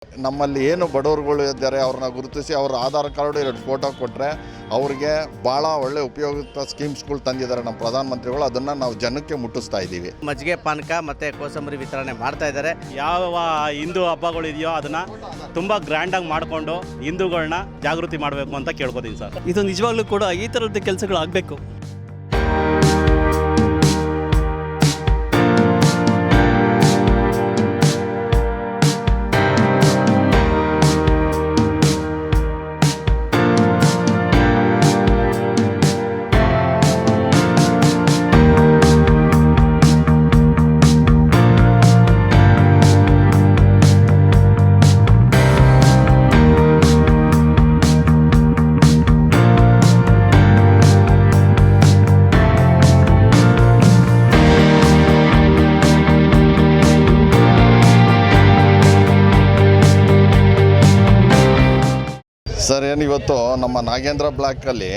ನಮ್ಮಲ್ಲಿ ಏನು ಬಡವರುಗಳು ಇದ್ದಾರೆ ಅವ್ರನ್ನ ಗುರುತಿಸಿ ಅವ್ರ ಆಧಾರ್ ಕಾರ್ಡ್ 2 ಫೋಟೋ ಕೊಟ್ಟರೆ ಅವ್ರಿಗೆ ಭಾಳ ಒಳ್ಳೆ ಉಪಯುಕ್ತ ಸ್ಕೀಮ್ಸ್ಗಳು ತಂದಿದ್ದಾರೆ ನಮ್ಮ ಪ್ರಧಾನಮಂತ್ರಿಗಳು. ಅದನ್ನು ನಾವು ಜನಕ್ಕೆ ಮುಟ್ಟಿಸ್ತಾ ಇದ್ದೀವಿ. ಮಜ್ಜಿಗೆ ಪಾನಕ ಮತ್ತು ಕೋಸಂಬರಿ ವಿತರಣೆ ಮಾಡ್ತಾ ಇದ್ದಾರೆ. ಯಾವ ಹಿಂದೂ ಹಬ್ಬಗಳು ಇದೆಯೋ ಅದನ್ನು ತುಂಬ ಗ್ರ್ಯಾಂಡಾಗಿ ಮಾಡಿಕೊಂಡು ಹಿಂದೂಗಳನ್ನ ಜಾಗೃತಿ ಮಾಡಬೇಕು ಅಂತ ಕೇಳ್ಕೊತೀನಿ ಸರ್. ಇದು ನಿಜವಾಗ್ಲೂ ಕೂಡ ಈ ಥರದ ಕೆಲಸಗಳು ಆಗಬೇಕು. ಸರ್, ಏನು ಇವತ್ತು ನಮ್ಮ ನಾಗೇಂದ್ರ ಬ್ಲಾಕಲ್ಲಿ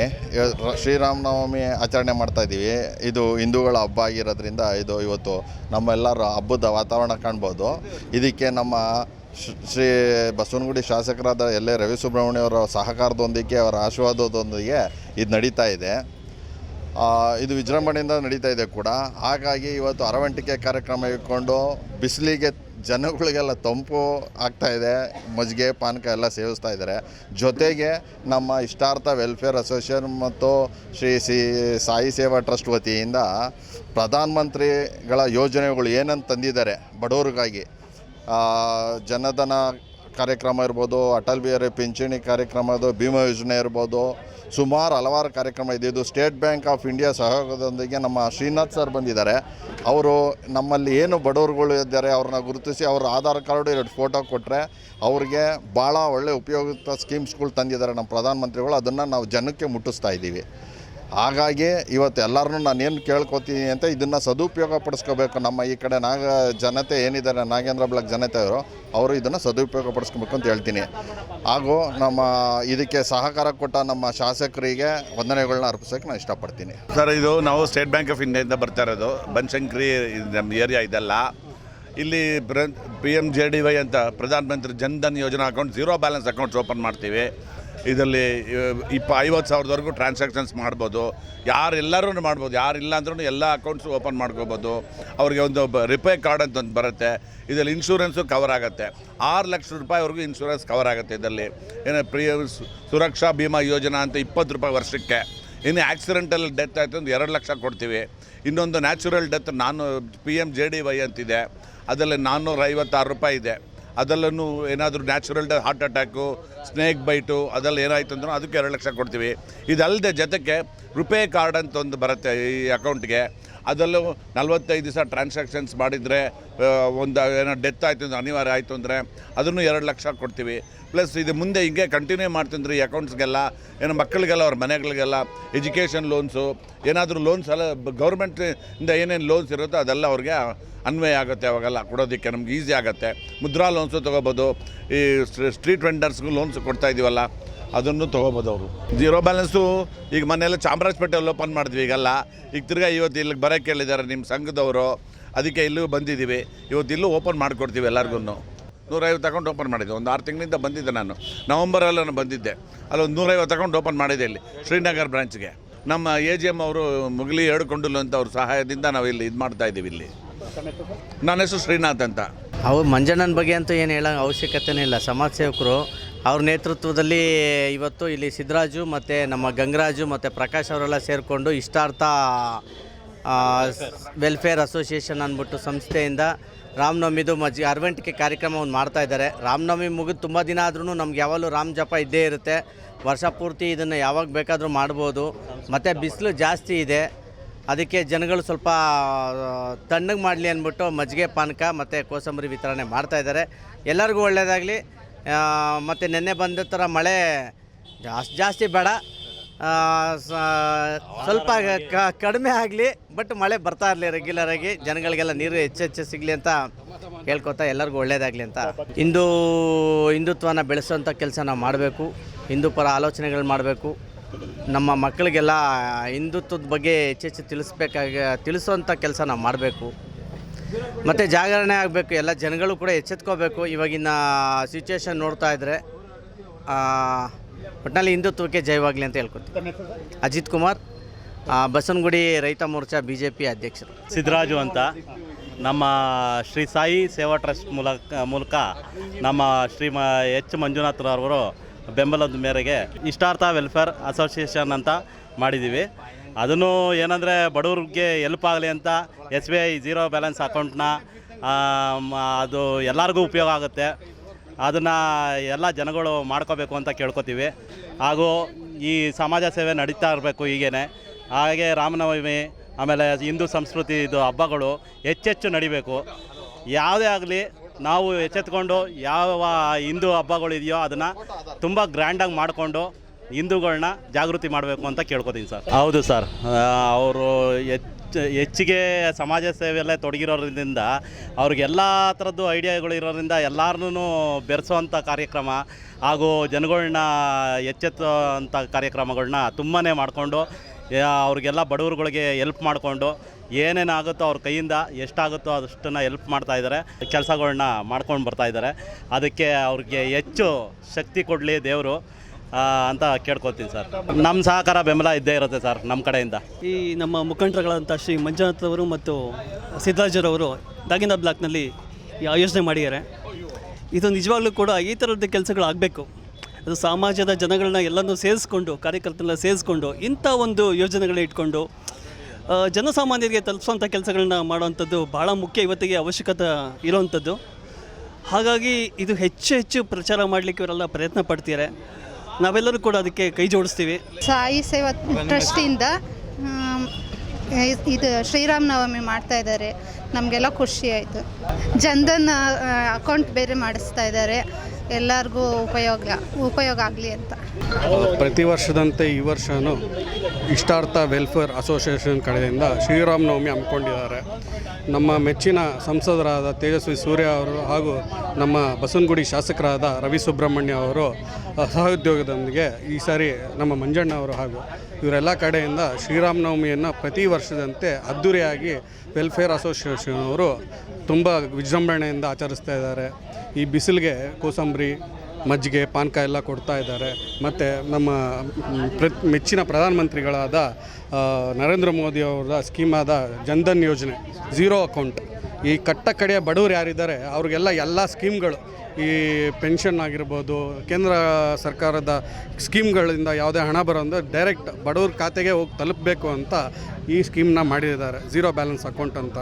ಶ್ರೀರಾಮನವಮಿ ಆಚರಣೆ ಮಾಡ್ತಾಯಿದ್ದೀವಿ. ಇದು ಹಿಂದೂಗಳ ಹಬ್ಬ ಆಗಿರೋದ್ರಿಂದ ಇವತ್ತು ನಮ್ಮೆಲ್ಲರ ಹಬ್ಬದ ವಾತಾವರಣ ಕಾಣ್ಬೋದು. ಇದಕ್ಕೆ ನಮ್ಮ ಶ್ರೀ ಬಸವನಗುಡಿ ಶಾಸಕರಾದ ರವಿ ಸುಬ್ರಹ್ಮಣ್ಯವರ ಸಹಕಾರದೊಂದಿಗೆ, ಅವರ ಆಶೀರ್ವಾದದೊಂದಿಗೆ ಇದು ನಡೀತಾ ಇದೆ. ಇದು ವಿಜೃಂಭಣೆಯಿಂದ ನಡೀತಾ ಇದೆ ಕೂಡ. ಹಾಗಾಗಿ ಇವತ್ತು ಅರವಂಟಿಕೆ ಕಾರ್ಯಕ್ರಮ ಇಟ್ಕೊಂಡು ಬಿಸಿಲಿಗೆ ಜನಗಳಿಗೆಲ್ಲ ತಂಪು ಆಗ್ತಾಯಿದೆ. ಮಜ್ಜಿಗೆ ಪಾನಕ ಎಲ್ಲ ಸೇವಿಸ್ತಾ ಇದ್ದಾರೆ. ಜೊತೆಗೆ ನಮ್ಮ ಇಷ್ಟಾರ್ಥ ವೆಲ್ಫೇರ್ ಅಸೋಸಿಯೇಷನ್ ಮತ್ತು ಶ್ರೀ ಸಾಯಿ ಸೇವಾ ಟ್ರಸ್ಟ್ ವತಿಯಿಂದ ಪ್ರಧಾನಮಂತ್ರಿಗಳ ಯೋಜನೆಗಳು ಏನಂತ ತಂದಿದ್ದಾರೆ ಬಡವರಿಗಾಗಿ, ಜನಧನ ಕಾರ್ಯಕ್ರಮ ಇರ್ಬೋದು, ಅಟಲ್ ಬಿಹಾರಿ ಪಿಂಚಣಿ ಕಾರ್ಯಕ್ರಮ, ಭೀಮಾ ಯೋಜನೆ ಇರ್ಬೋದು, ಸುಮಾರು ಹಲವಾರು ಕಾರ್ಯಕ್ರಮ ಇದೆ. ಇದು ಸ್ಟೇಟ್ ಬ್ಯಾಂಕ್ ಆಫ್ ಇಂಡಿಯಾ ಸಹಯೋಗದೊಂದಿಗೆ ನಮ್ಮ ಶ್ರೀನಾಥ್ ಸರ್ ಬಂದಿದ್ದಾರೆ. ಅವರು ನಮ್ಮಲ್ಲಿ ಏನು ಬಡವರುಗಳು ಇದ್ದಾರೆ ಅವ್ರನ್ನ ಗುರುತಿಸಿ ಅವ್ರ ಆಧಾರ್ ಕಾರ್ಡ್ 2 ಫೋಟೋ ಕೊಟ್ಟರೆ ಅವ್ರಿಗೆ ಭಾಳ ಒಳ್ಳೆ ಉಪಯುಕ್ತ ಸ್ಕೀಮ್ಸ್ಗಳು ತಂದಿದ್ದಾರೆ ನಮ್ಮ ಪ್ರಧಾನಮಂತ್ರಿಗಳು. ಅದನ್ನು ನಾವು ಜನಕ್ಕೆ ಮುಟ್ಟಿಸ್ತಾ ಇದ್ದೀವಿ. ಹಾಗಾಗಿ ಇವತ್ತು ಎಲ್ಲರನ್ನೂ ನಾನೇನು ಕೇಳ್ಕೊತೀನಿ ಅಂತ ಇದನ್ನು ಸದುಪಯೋಗ ಪಡಿಸ್ಕೋಬೇಕು. ನಮ್ಮ ಈ ಕಡೆ ಜನತೆ ಏನಿದ್ದಾರೆ, ನಾಗೇಂದ್ರ ಬ್ಲಾಕ್ ಜನತೆಯವರು, ಅವರು ಇದನ್ನು ಸದುಪಯೋಗ ಪಡಿಸ್ಕೋಬೇಕು ಅಂತ ಹೇಳ್ತೀನಿ. ಹಾಗೂ ನಮ್ಮ ಇದಕ್ಕೆ ಸಹಕಾರ ಕೊಟ್ಟ ನಮ್ಮ ಶಾಸಕರಿಗೆ ವಂದನೆಗಳನ್ನ ಅರ್ಪಿಸೋಕ್ಕೆ ನಾನು ಇಷ್ಟಪಡ್ತೀನಿ. ಸರ್, ಇದು ನಾವು ಸ್ಟೇಟ್ ಬ್ಯಾಂಕ್ ಆಫ್ ಇಂಡಿಯಾದಿಂದ ಬರ್ತಾ ಇರೋದು. ಬನಶಂಕರಿ ನಮ್ಮ ಏರಿಯಾ ಇದೆಲ್ಲ. ಇಲ್ಲಿ PMJDY ಅಂತ ಪ್ರಧಾನಮಂತ್ರಿ ಜನ್ಧನ್ ಯೋಜನಾ ಅಕೌಂಟ್, 0 ಬ್ಯಾಲೆನ್ಸ್ ಅಕೌಂಟ್ಸ್ ಓಪನ್ ಮಾಡ್ತೀವಿ. ಇದರಲ್ಲಿ 50,000ವರೆಗೂ ಟ್ರಾನ್ಸಾಕ್ಷನ್ಸ್ ಮಾಡ್ಬೋದು. ಯಾರೆಲ್ಲರೂ ಮಾಡ್ಬೋದು. ಯಾರಿಲ್ಲ ಅಂದ್ರೂ ಎಲ್ಲ ಅಕೌಂಟ್ಸು ಓಪನ್ ಮಾಡ್ಕೋಬೋದು. ಅವ್ರಿಗೆ ಒಂದು ರಿಪೇ ಕಾರ್ಡ್ ಅಂತ ಒಂದು ಬರುತ್ತೆ. ಇದರಲ್ಲಿ ಇನ್ಶೂರೆನ್ಸು ಕವರ್ ಆಗುತ್ತೆ. 6 ಲಕ್ಷ ರೂಪಾಯಿವರೆಗೂ ಇನ್ಶೂರೆನ್ಸ್ ಕವರ್ ಆಗುತ್ತೆ. ಇದರಲ್ಲಿ ಸುರಕ್ಷಾ ಭೀಮಾ ಯೋಜನಾ ಅಂತ 20 ರೂಪಾಯಿ ವರ್ಷಕ್ಕೆ. ಇನ್ನು ಆಕ್ಸಿಡೆಂಟಲ್ ಡೆತ್ ಆಯಿತು ಒಂದು 2 ಲಕ್ಷ ಕೊಡ್ತೀವಿ. ಇನ್ನೊಂದು ನ್ಯಾಚುರಲ್ ಡೆತ್ PMJDY ಅಂತಿದೆ, ಅದರಲ್ಲಿ 456 ರೂಪಾಯಿ ಇದೆ. ಅದರಲ್ಲೂ ಏನಾದರೂ natural heart attack, snake bite ಅದೆಲ್ಲ ಏನಾಯಿತು ಅಂದ್ರೂ ಅದಕ್ಕೆ 2 ಲಕ್ಷ ಕೊಡ್ತೀವಿ. ಇದಲ್ಲದೆ ಜೊತೆಗೆ ರುಪೇ ಕಾರ್ಡ್ ಅಂತ ಒಂದು ಬರುತ್ತೆ ಈ ಅಕೌಂಟ್ಗೆ. ಅದರಲ್ಲೂ 45 ದಿವಸ ಟ್ರಾನ್ಸಾಕ್ಷನ್ಸ್ ಮಾಡಿದರೆ ಒಂದು ಏನೋ ಡೆತ್ ಆಯಿತು ಅಂದರೆ, ಅನಿವಾರ್ಯ ಆಯಿತು ಅಂದರೆ ಅದನ್ನು 2 ಲಕ್ಷ ಕೊಡ್ತೀವಿ. ಪ್ಲಸ್ ಇದು ಮುಂದೆ ಹಿಂಗೆ ಕಂಟಿನ್ಯೂ ಮಾಡ್ತಿದ್ರೆ ಈ ಅಕೌಂಟ್ಸ್ಗೆಲ್ಲ ಏನೋ ಮಕ್ಕಳಿಗೆಲ್ಲ ಅವ್ರ ಮನೆಗಳಿಗೆಲ್ಲ ಎಜುಕೇಷನ್ ಲೋನ್ಸು, ಏನಾದರೂ ಲೋನ್ಸ್ ಎಲ್ಲ ಗೌರ್ಮೆಂಟಿಂದ ಏನೇನು ಲೋನ್ಸ್ ಇರುತ್ತೋ ಅದೆಲ್ಲ ಅವ್ರಿಗೆ ಅನ್ವಯ ಆಗುತ್ತೆ. ಅವಾಗೆಲ್ಲ ಕೊಡೋದಕ್ಕೆ ನಮ್ಗೆ ಈಸಿ ಆಗುತ್ತೆ. ಮುದ್ರಾ ಲೋನ್ಸು ತೊಗೋಬೋದು. ಈ ಸ್ಟ್ರೀಟ್ ವೆಂಡರ್ಸ್ಗೂ ಲೋನ್ಸ್ ಕೊಡ್ತಾಯಿದ್ದೀವಲ್ಲ, ಅದನ್ನು ತೊಗೋಬೋದು ಅವರು. 0 ಬ್ಯಾಲೆನ್ಸು ಈಗ ಮನೆಯಲ್ಲ ಚಾಮರಾಜಪೇಟೆಯಲ್ಲಿ ಓಪನ್ ಮಾಡಿದ್ವಿ. ಈಗೆಲ್ಲ ಈಗ ತಿರ್ಗಾ ಇವತ್ತು ಇಲ್ಲಿಗೆ ಬರೋಕ್ಕೆ ಹೇಳಿದ್ದಾರೆ ನಿಮ್ಮ ಸಂಘದವರು. ಅದಕ್ಕೆ ಇಲ್ಲೂ ಬಂದಿದ್ದೀವಿ. ಇವತ್ತು ಇಲ್ಲೂ ಓಪನ್ ಮಾಡಿಕೊಡ್ತೀವಿ ಎಲ್ಲರಿಗೂ. 150 ಅಕೌಂಟ್ ಓಪನ್ ಮಾಡಿದ್ದೆ. ಒಂದು 6 ತಿಂಗಳಿಂದ ಬಂದಿದ್ದೆ ನಾನು. ನವಂಬರಲ್ಲಿ ನಾನು ಬಂದಿದ್ದೆ. ಅಲ್ಲೊಂದು 150 ಅಕೌಂಟ್ ಓಪನ್ ಮಾಡಿದೆ ಇಲ್ಲಿ ಶ್ರೀನಗರ್ ಬ್ರಾಂಚ್ಗೆ. ನಮ್ಮ AGM ಅವರು ಮುಗಲಿ ಹೇಳ್ಕೊಂಡಲು ಅಂತ ಅವ್ರ ಸಹಾಯದಿಂದ ನಾವು ಇಲ್ಲಿ ಇದು ಮಾಡ್ತಾಯಿದ್ದೀವಿ. ಇಲ್ಲಿ ನನ್ನ ಹೆಸರು ಶ್ರೀನಾಥ್ ಅಂತ. ಅವ್ರು ಮಂಜಣ್ಣನ ಬಗ್ಗೆ ಅಂತೂ ಏನು ಹೇಳೋ ಅವಶ್ಯಕತೆನೇ ಇಲ್ಲ. ಸಮಾಜ ಸೇವಕರು ಅವ್ರ ನೇತೃತ್ವದಲ್ಲಿ ಇವತ್ತು ಇಲ್ಲಿ ಸಿದ್ದರಾಜು ಮತ್ತು ನಮ್ಮ ಗಂಗರಾಜು ಮತ್ತು ಪ್ರಕಾಶ್ ಅವರೆಲ್ಲ ಸೇರಿಕೊಂಡು ಇಷ್ಟಾರ್ಥ ವೆಲ್ಫೇರ್ ಅಸೋಸಿಯೇಷನ್ ಅಂದ್ಬಿಟ್ಟು ಸಂಸ್ಥೆಯಿಂದ ರಾಮನವಮಿದು ಅರವಂಟಿಕೆ ಕಾರ್ಯಕ್ರಮ ಒಂದು ಮಾಡ್ತಾಯಿದ್ದಾರೆ. ರಾಮನವಮಿ ಮುಗಿದು ತುಂಬ ದಿನ ಆದ್ರೂ ನಮ್ಗೆ ಯಾವಾಗಲೂ ರಾಮ ಜಪ ಇದ್ದೇ ಇರುತ್ತೆ. ವರ್ಷ ಪೂರ್ತಿ ಇದನ್ನು ಯಾವಾಗ ಬೇಕಾದರೂ ಮಾಡ್ಬೋದು. ಮತ್ತು ಬಿಸಿಲು ಜಾಸ್ತಿ ಇದೆ, ಅದಕ್ಕೆ ಜನಗಳು ಸ್ವಲ್ಪ ತಣ್ಣಗೆ ಮಾಡಲಿ ಅಂದ್ಬಿಟ್ಟು ಮಜ್ಜಿಗೆ ಪಾನಕ ಮತ್ತು ಕೋಸಂಬರಿ ವಿತರಣೆ ಮಾಡ್ತಾಯಿದ್ದಾರೆ. ಎಲ್ಲರಿಗೂ ಒಳ್ಳೆಯದಾಗಲಿ. ಮತ್ತು ನೆನ್ನೆ ಬಂದ ಥರ ಮಳೆ ಜಾಸ್ತಿ ಬೇಡ, ಸ್ವಲ್ಪ ಕಡಿಮೆ ಆಗಲಿ, ಬಟ್ ಮಳೆ ಬರ್ತಾ ಇರಲಿ ರೆಗ್ಯುಲರಾಗಿ. ಜನಗಳಿಗೆಲ್ಲ ನೀರು ಹೆಚ್ಚು ಸಿಗಲಿ ಅಂತ ಹೇಳ್ಕೊತಾ ಎಲ್ಲರಿಗೂ ಒಳ್ಳೆಯದಾಗಲಿ ಅಂತ. ಹಿಂದುತ್ವನ ಬೆಳೆಸೋಂಥ ಕೆಲಸ ನಾವು ಮಾಡಬೇಕು. ಹಿಂದೂ ಪರ ಆಲೋಚನೆಗಳು ಮಾಡಬೇಕು. ನಮ್ಮ ಮಕ್ಕಳಿಗೆಲ್ಲ ಹಿಂದುತ್ವದ ಬಗ್ಗೆ ಹೆಚ್ಚೆಚ್ಚು ತಿಳಿಸುವಂಥ ಕೆಲಸ ನಾವು ಮಾಡಬೇಕು. ಮತ್ತು ಜಾಗರಣೆ ಆಗಬೇಕು, ಎಲ್ಲ ಜನಗಳು ಕೂಡ ಎಚ್ಚೆತ್ಕೋಬೇಕು. ಇವಾಗಿನ ಸಿಚುವೇಶನ್ ನೋಡ್ತಾ ಇದ್ದರೆ ಒಟ್ಟಿನಲ್ಲಿ ಹಿಂದುತ್ವಕ್ಕೆ ಜಯವಾಗಲಿ ಅಂತ ಹೇಳ್ಕೊತೀವಿ. ಅಜಿತ್ ಕುಮಾರ್, ಬಸವನಗುಡಿ ರೈತ ಮೋರ್ಚಾ BJP ಅಧ್ಯಕ್ಷರು. ಸಿದ್ದರಾಜು ಅಂತ ನಮ್ಮ ಶ್ರೀ ಸಾಯಿ ಸೇವಾ ಟ್ರಸ್ಟ್ ಮೂಲಕ ನಮ್ಮ ಎಚ್ ಮಂಜುನಾಥ್ರವರು ಬೆಂಬಲದ ಮೇರೆಗೆ ಇಷ್ಟಾರ್ಥ ವೆಲ್ಫೇರ್ ಅಸೋಸಿಯೇಷನ್ ಅಂತ ಮಾಡಿದ್ದೀವಿ. ಅದನ್ನು ಏನಂದರೆ ಬಡವ್ರಿಗೆ ಹೆಲ್ಪ್ ಆಗಲಿ ಅಂತ SBI ಝೀರೋ ಬ್ಯಾಲೆನ್ಸ್ ಅಕೌಂಟ್ನ ಅದು ಎಲ್ಲರಿಗೂ ಉಪಯೋಗ ಆಗುತ್ತೆ. ಅದನ್ನು ಎಲ್ಲ ಜನಗಳು ಮಾಡ್ಕೋಬೇಕು ಅಂತ ಕೇಳ್ಕೊತೀವಿ. ಹಾಗೂ ಈ ಸಮಾಜ ಸೇವೆ ನಡೀತಾ ಇರಬೇಕು ಹೀಗೇ. ಹಾಗೆ ರಾಮನವಮಿ ಆಮೇಲೆ ಹಿಂದೂ ಸಂಸ್ಕೃತಿ ಇದು ಹಬ್ಬಗಳು ಹೆಚ್ಚೆಚ್ಚು ನಡಿಬೇಕು. ಯಾವುದೇ ಆಗಲಿ ನಾವು ಎಚ್ಚೆತ್ಕೊಂಡು ಯಾವ ಹಿಂದೂ ಹಬ್ಬಗಳಿದೆಯೋ ಅದನ್ನು ತುಂಬ ಗ್ರ್ಯಾಂಡಾಗಿ ಮಾಡಿಕೊಂಡು ಹಿಂದೂಗಳನ್ನ ಜಾಗೃತಿ ಮಾಡಬೇಕು ಅಂತ ಕೇಳ್ಕೊತೀನಿ ಸರ್. ಹೌದು ಸರ್, ಅವರು ಹೆಚ್ಚಿಗೆ ಸಮಾಜ ಸೇವೆಯಲ್ಲೇ ತೊಡಗಿರೋದ್ರಿಂದ ಅವ್ರಿಗೆಲ್ಲ ಥರದ್ದು ಐಡಿಯಾಗಳು ಇರೋದ್ರಿಂದ ಎಲ್ಲರನ್ನೂ ಬೆರೆಸೋವಂಥ ಕಾರ್ಯಕ್ರಮ ಹಾಗೂ ಜನಗಳನ್ನ ಎಚ್ಚೆತ್ತುವಂಥ ಕಾರ್ಯಕ್ರಮಗಳನ್ನ ತುಂಬಾ ಮಾಡಿಕೊಂಡು ಅವ್ರಿಗೆಲ್ಲ ಬಡವರುಗಳಿಗೆ ಹೆಲ್ಪ್ ಮಾಡಿಕೊಂಡು ಏನೇನಾಗುತ್ತೋ ಅವ್ರ ಕೈಯಿಂದ ಎಷ್ಟಾಗುತ್ತೋ ಅಷ್ಟನ್ನು ಹೆಲ್ಪ್ ಮಾಡ್ತಾಯಿದ್ದಾರೆ, ಕೆಲಸಗಳನ್ನ ಮಾಡ್ಕೊಂಡು ಬರ್ತಾಯಿದ್ದಾರೆ. ಅದಕ್ಕೆ ಅವ್ರಿಗೆ ಹೆಚ್ಚು ಶಕ್ತಿ ಕೊಡಲಿ ದೇವರು ಅಂತ ಕೇಳ್ಕೊತೀನಿ ಸರ್. ನಮ್ಮ ಸಹಕಾರ ಬೆಂಬಲ ಇದ್ದೇ ಇರುತ್ತೆ ಸರ್ ನಮ್ಮ ಕಡೆಯಿಂದ. ಈ ನಮ್ಮ ಮುಖಂಡರುಗಳಂಥ ಶ್ರೀ ಮಂಜುನಾಥ್ ಅವರು ಮತ್ತು ಸಿದ್ದರಾಜರವರು ನಾಗೇಂದ್ರ ಬ್ಲಾಕ್ನಲ್ಲಿ ಈ ಆಯೋಜನೆ ಮಾಡಿದ್ದಾರೆ. ಇದು ನಿಜವಾಗ್ಲೂ ಕೂಡ ಈ ಥರದ ಕೆಲಸಗಳಾಗಬೇಕು. ಅದು ಸಮಾಜದ ಜನಗಳನ್ನ ಎಲ್ಲನೂ ಸೇರಿಸ್ಕೊಂಡು, ಕಾರ್ಯಕರ್ತರನ್ನ ಸೇರಿಸ್ಕೊಂಡು ಇಂಥ ಒಂದು ಯೋಜನೆಗಳನ್ನ ಇಟ್ಕೊಂಡು ಜನಸಾಮಾನ್ಯರಿಗೆ ತಲುಪಿಸುವಂಥ ಕೆಲಸಗಳನ್ನ ಮಾಡುವಂಥದ್ದು ಭಾಳ ಮುಖ್ಯ, ಇವತ್ತಿಗೆ ಅವಶ್ಯಕತೆ ಇರುವಂಥದ್ದು. ಹಾಗಾಗಿ ಇದು ಹೆಚ್ಚು ಪ್ರಚಾರ ಮಾಡಲಿಕ್ಕೆ ಇವರೆಲ್ಲ ಪ್ರಯತ್ನ ಪಡ್ತಿದ್ದಾರೆ. ನಾವೆಲ್ಲರೂ ಕೂಡ ಅದಕ್ಕೆ ಕೈ ಜೋಡಿಸ್ತೀವಿ. ಸಾಯಿ ಸೇವಾ ಟ್ರಸ್ಟಿಂದ ಇದು ಶ್ರೀರಾಮನವಮಿ ಮಾಡ್ತಾ ಇದ್ದಾರೆ. ನಮಗೆಲ್ಲ ಖುಷಿ ಆಯಿತು. ಜನ್ಧನ್ ಅಕೌಂಟ್ ಬೇರೆ ಮಾಡಿಸ್ತಾ ಇದ್ದಾರೆ, ಎಲ್ಲರಿಗೂ ಉಪಯೋಗ ಆಗಲಿ ಅಂತ. ಪ್ರತಿ ವರ್ಷದಂತೆ ಈ ವರ್ಷವೂ ಇಷ್ಟಾರ್ಥ ವೆಲ್ಫೇರ್ ಅಸೋಸಿಯೇಷನ್ ಕಡೆಯಿಂದ ಶ್ರೀರಾಮನವಮಿ ಹಮ್ಮಿಕೊಂಡಿದ್ದಾರೆ. ನಮ್ಮ ಮೆಚ್ಚಿನ ಸಂಸದರಾದ ತೇಜಸ್ವಿ ಸೂರ್ಯ ಅವರು ಹಾಗೂ ನಮ್ಮ ಬಸವನಗುಡಿ ಶಾಸಕರಾದ ರವಿ ಸುಬ್ರಹ್ಮಣ್ಯ ಅವರು ಸಹೋದ್ಯೋಗದೊಂದಿಗೆ ಈ ಸಾರಿ ನಮ್ಮ ಮಂಜಣ್ಣ ಅವರು ಹಾಗೂ ಇವರೆಲ್ಲ ಕಡೆಯಿಂದ ಶ್ರೀರಾಮನವಮಿಯನ್ನು ಪ್ರತಿ ವರ್ಷದಂತೆ ಅದ್ಧೂರಿಯಾಗಿ ವೆಲ್ಫೇರ್ ಅಸೋಸಿಯೇಷನ್ ಅವರು ತುಂಬ ವಿಜೃಂಭಣೆಯಿಂದ ಆಚರಿಸ್ತಾ ಇದ್ದಾರೆ. ಈ ಬಿಸಿಲಿಗೆ ಕೋಸಂಬರಿ, ಮಜ್ಜಿಗೆ, ಪಾನಕ ಎಲ್ಲ ಕೊಡ್ತಾ ಇದ್ದಾರೆ. ಮತ್ತು ನಮ್ಮ ಮೆಚ್ಚಿನ ಪ್ರಧಾನಮಂತ್ರಿಗಳಾದ ನರೇಂದ್ರ ಮೋದಿ ಅವರ ಸ್ಕೀಮಾದ ಜನ್ಧನ್ ಯೋಜನೆ, ಝೀರೋ ಅಕೌಂಟ್, ಈ ಕಡೆಯ ಬಡವರು ಯಾರಿದ್ದಾರೆ ಅವ್ರಿಗೆಲ್ಲ ಎಲ್ಲ ಸ್ಕೀಮ್ಗಳು, ಈ ಪೆನ್ಷನ್ ಆಗಿರ್ಬೋದು, ಕೇಂದ್ರ ಸರ್ಕಾರದ ಸ್ಕೀಮ್ಗಳಿಂದ ಯಾವುದೇ ಹಣ ಬರೋದು ಡೈರೆಕ್ಟ್ ಬಡವ್ರ ಖಾತೆಗೆ ಹೋಗಿ ತಲುಪಬೇಕು ಅಂತ ಈ ಸ್ಕೀಮ್ನ ಮಾಡಿದ್ದಾರೆ, ಝೀರೋ ಬ್ಯಾಲೆನ್ಸ್ ಅಕೌಂಟ್ ಅಂತ.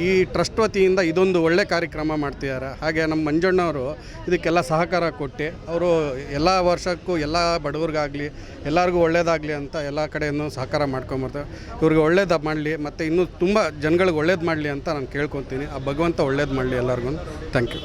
ಈ ಟ್ರಸ್ಟ್ ವತಿಯಿಂದ ಇದೊಂದು ಒಳ್ಳೆ ಕಾರ್ಯಕ್ರಮ ಮಾಡ್ತಿದ್ದಾರೆ. ಹಾಗೆ ನಮ್ಮ ಮಂಜಣ್ಣವರು ಇದಕ್ಕೆಲ್ಲ ಸಹಕಾರ ಕೊಟ್ಟು ಅವರು ಎಲ್ಲ ವರ್ಷಕ್ಕೂ ಎಲ್ಲ ಬಡವ್ರಿಗಾಗಲಿ ಎಲ್ಲರಿಗೂ ಒಳ್ಳೇದಾಗಲಿ ಅಂತ ಎಲ್ಲ ಕಡೆಯೂ ಸಹಕಾರ ಮಾಡ್ಕೊಂಬರ್ತಾರೆ. ಇವ್ರಿಗೆ ಒಳ್ಳೇದು ಮಾಡಲಿ ಮತ್ತು ಇನ್ನೂ ತುಂಬ ಜನಗಳಿಗೆ ಒಳ್ಳೇದು ಮಾಡಲಿ ಅಂತ ನಾನು ಕೇಳ್ಕೊತೀನಿ. ಆ ಭಗವಂತ ಒಳ್ಳೇದು ಮಾಡಲಿ ಎಲ್ಲರಿಗೂ. Thank you.